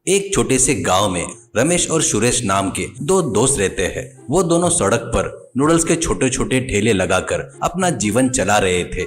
एक छोटे से गांव में रमेश और सुरेश नाम के दो दोस्त रहते हैं। वो दोनों सड़क पर नूडल्स के छोटे छोटे ठेले लगाकर अपना जीवन चला रहे थे।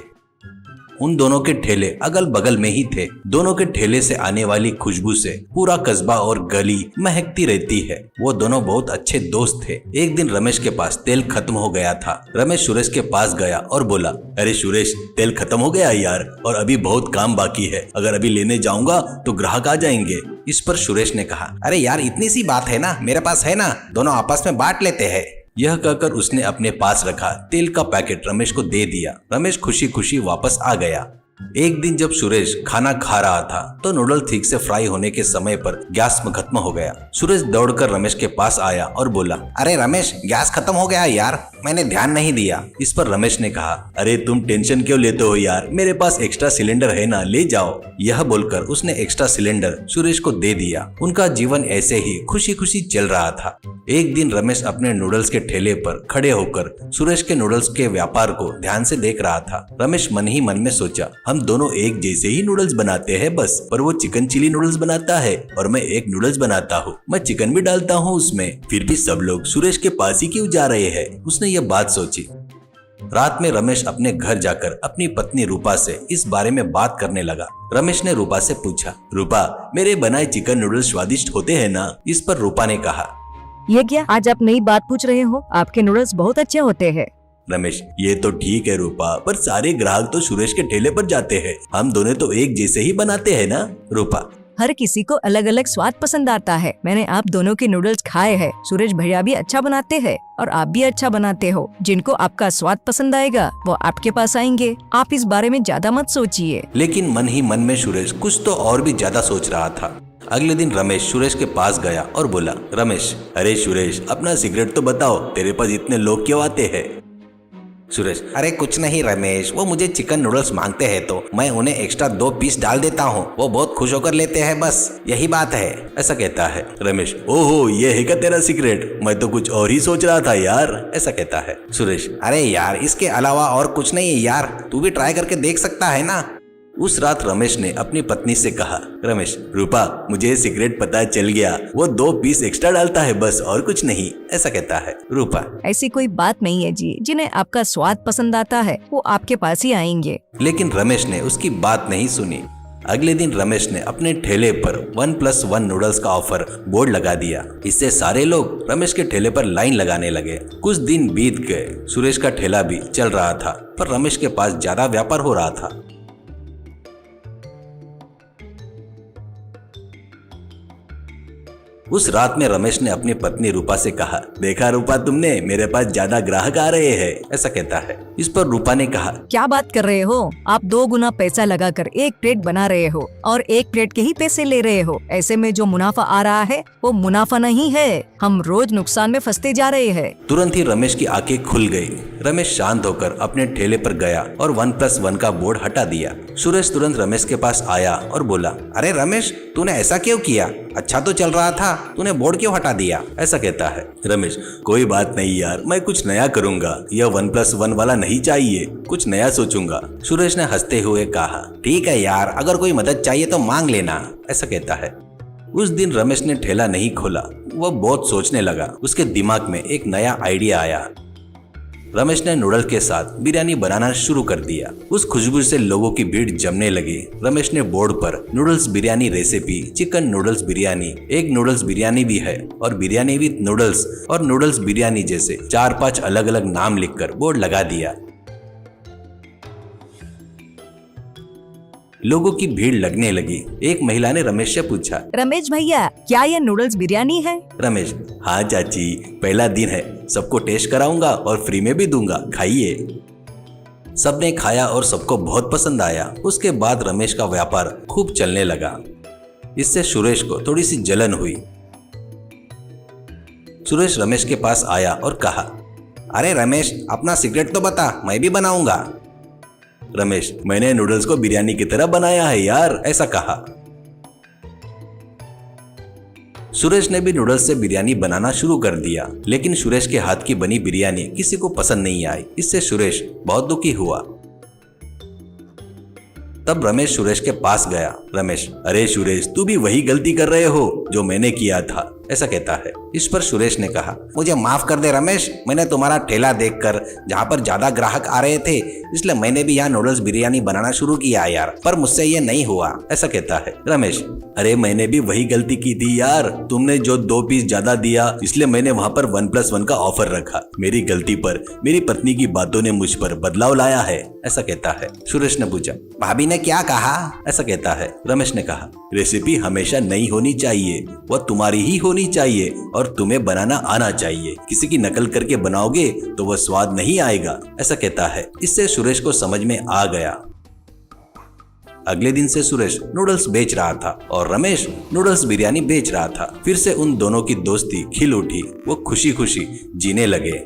उन दोनों के ठेले अगल बगल में ही थे। दोनों के ठेले से आने वाली खुशबू से पूरा कस्बा और गली महकती रहती है। वो दोनों बहुत अच्छे दोस्त थे। एक दिन रमेश के पास तेल खत्म हो गया था। रमेश सुरेश के पास गया और बोला, अरे सुरेश, तेल खत्म हो गया यार, और अभी बहुत काम बाकी है। अगर अभी लेने जाऊंगा तो ग्राहक आ जाएंगे। इस पर सुरेश ने कहा, अरे यार, इतनी सी बात है ना, मेरे पास है ना, दोनों आपस में बांट लेते हैं। यह कहकर उसने अपने पास रखा तेल का पैकेट रमेश को दे दिया। रमेश खुशी खुशी वापस आ गया। एक दिन जब सुरेश खाना खा रहा था तो नूडल ठीक से फ्राई होने के समय पर गैस में खत्म हो गया। सुरेश दौड़कर रमेश के पास आया और बोला, अरे रमेश, गैस खत्म हो गया यार, मैंने ध्यान नहीं दिया। इस पर रमेश ने कहा, अरे तुम टेंशन क्यों लेते हो यार, मेरे पास एक्स्ट्रा सिलेंडर है ना, ले जाओ। यह बोलकर उसने एक्स्ट्रा सिलेंडर सुरेश को दे दिया। उनका जीवन ऐसे ही खुशी खुशी चल रहा था। एक दिन रमेश अपने नूडल्स के ठेले पर खड़े होकर सुरेश के नूडल्स के व्यापार को ध्यान से देख रहा था। रमेश मन ही मन में सोचा, हम दोनों एक जैसे ही नूडल्स बनाते हैं बस, पर वो चिकन चिली नूडल्स बनाता है और मैं एक नूडल्स बनाता हूँ, मैं चिकन भी डालता हूँ उसमें, फिर भी सब लोग सुरेश के पास ही क्यों जा रहे हैं। उसने यह बात सोची। रात में रमेश अपने घर जाकर अपनी पत्नी रूपा से इस बारे में बात करने लगा। रमेश ने रूपा से पूछा, रूपा, मेरे बनाए चिकन नूडल्स स्वादिष्ट होते हैं ना? इस पर रूपा ने कहा, ये क्या, आज आप नई बात पूछ रहे हो? आपके नूडल्स बहुत अच्छे होते हैं। रमेश, ये तो ठीक है रूपा, पर सारे ग्राहक तो सुरेश के ठेले पर जाते हैं, हम दोनों तो एक जैसे ही बनाते हैं ना। रूपा, हर किसी को अलग अलग स्वाद पसंद आता है। मैंने आप दोनों के नूडल्स खाए हैं। सुरेश भैया भी अच्छा बनाते हैं और आप भी अच्छा बनाते हो। जिनको आपका स्वाद पसंद आएगा वो आपके पास आएंगे। आप इस बारे में ज्यादा मत सोचिए। लेकिन मन ही मन में सुरेश कुछ तो और भी ज्यादा सोच रहा था। अगले दिन रमेश सुरेश के पास गया और बोला, रमेश, अरे सुरेश, अपना सिगरेट तो बताओ, तेरे पास इतने लोग क्यों आते हैं? सुरेश, अरे कुछ नहीं रमेश, वो मुझे चिकन नूडल्स मांगते हैं तो मैं उन्हें एक्स्ट्रा 2 पीस डाल देता हूँ, वो बहुत खुश होकर लेते हैं, बस यही बात है। ऐसा कहता है रमेश। ओहो, ये है क्या तेरा सीक्रेट? मैं तो कुछ और ही सोच रहा था यार। ऐसा कहता है सुरेश। अरे यार, इसके अलावा और कुछ नहीं है यार, तू भी ट्राई करके देख सकता है ना। उस रात रमेश ने अपनी पत्नी से कहा, रमेश, रूपा, मुझे सिगरेट पता चल गया, वो 2 पीस एक्स्ट्रा डालता है बस, और कुछ नहीं। ऐसा कहता है रूपा। ऐसी कोई बात नहीं है जी, जिन्हें आपका स्वाद पसंद आता है वो आपके पास ही आएंगे। लेकिन रमेश ने उसकी बात नहीं सुनी। अगले दिन रमेश ने अपने ठेले पर 1+1 नूडल्स का ऑफर बोर्ड लगा दिया। इससे सारे लोग रमेश के ठेले पर लाइन लगाने लगे। कुछ दिन बीत गए। सुरेश का ठेला भी चल रहा था, पर रमेश के पास ज्यादा व्यापार हो रहा था। उस रात में रमेश ने अपनी पत्नी रूपा से कहा, देखा रूपा, तुमने, मेरे पास ज्यादा ग्राहक आ रहे हैं। ऐसा कहता है। इस पर रूपा ने कहा, क्या बात कर रहे हो? आप 2 गुना पैसा लगाकर एक प्लेट बना रहे हो और एक प्लेट के ही पैसे ले रहे हो। ऐसे में जो मुनाफा आ रहा है वो मुनाफा नहीं है, हम रोज नुकसान में फंसते जा रहे हैं। तुरंत ही रमेश की आंखें खुल गई। रमेश शांत होकर अपने ठेले पर गया और 1+1 का बोर्ड हटा दिया। सुरेश तुरंत रमेश के पास आया और बोला, अरे रमेश, तूने ऐसा क्यों किया? अच्छा तो चल रहा था, तूने बोर्ड क्यों हटा दिया? ऐसा कहता है रमेश। कोई बात नहीं यार, मैं कुछ नया करूंगा, यह 1+1 वाला नहीं चाहिए, कुछ नया सोचूंगा। सुरेश ने हंसते हुए कहा, ठीक है यार, अगर कोई मदद चाहिए तो मांग लेना। ऐसा कहता है। उस दिन रमेश ने ठेला नहीं खोला। वह बहुत सोचने लगा। उसके दिमाग में एक नया आइडिया आया। रमेश ने नूडल के साथ बिरयानी बनाना शुरू कर दिया। उस खुशबू से लोगों की भीड़ जमने लगी। रमेश ने बोर्ड पर noodles biryani recipe, chicken noodles biryani, एक नूडल्स बिरयानी भी है और बिरयानी विद नूडल्स और नूडल्स बिरयानी जैसे 4-5 अलग अलग नाम लिखकर बोर्ड लगा दिया। लोगों की भीड़ लगने लगी। एक महिला ने रमेश से पूछा, रमेश भैया, क्या यह नूडल्स बिरयानी है? रमेश, हाँ चाची, पहला दिन है, सबको टेस्ट कराऊंगा और फ्री में भी दूंगा, खाइए। सबने खाया और सबको बहुत पसंद आया। उसके बाद रमेश का व्यापार खूब चलने लगा। इससे सुरेश को थोड़ी सी जलन हुई। सुरेश रमेश के पास आया और कहा, अरे रमेश, अपना सीक्रेट तो बता, मैं भी बनाऊंगा। रमेश, मैंने नूडल्स को बिरयानी की तरह बनाया है यार। ऐसा कहा। सुरेश ने भी नूडल्स से बिरयानी बनाना शुरू कर दिया। लेकिन सुरेश के हाथ की बनी बिरयानी किसी को पसंद नहीं आई। इससे सुरेश बहुत दुखी हुआ। तब रमेश सुरेश के पास गया रमेश, अरे सुरेश, तू भी वही गलती कर रहे हो जो मैंने किया था, ऐसा कहता है। इस पर सुरेश ने कहा, मुझे माफ कर दे रमेश, मैंने तुम्हारा ठेला देखकर जहाँ पर ज्यादा ग्राहक आ रहे थे इसलिए मैंने भी यहाँ नूडल्स बिरयानी बनाना शुरू किया यार, पर मुझसे ये नहीं हुआ, ऐसा कहता है। रमेश, अरे मैंने भी वही गलती की थी यार, तुमने जो 2 पीस ज्यादा दिया इसलिए मैंने वहाँ पर 1+1 का ऑफर रखा, मेरी गलती पर मेरी पत्नी की बातों ने मुझ पर बदलाव लाया है, ऐसा कहता है। सुरेश ने पूछा, भाभी ने क्या कहा, ऐसा कहता है। रमेश ने कहा, रेसिपी हमेशा नई होनी चाहिए, वह तुम्हारी ही होनी चाहिए और तुम्हें बनाना आना चाहिए, किसी की नकल करके बनाओगे तो वह स्वाद नहीं आएगा, ऐसा कहता है। इससे सुरेश को समझ में आ गया। अगले दिन से सुरेश नूडल्स बेच रहा था और रमेश नूडल्स बिरयानी बेच रहा था। फिर से उन दोनों की दोस्ती खिल उठी, वो खुशी खुशी जीने लगे।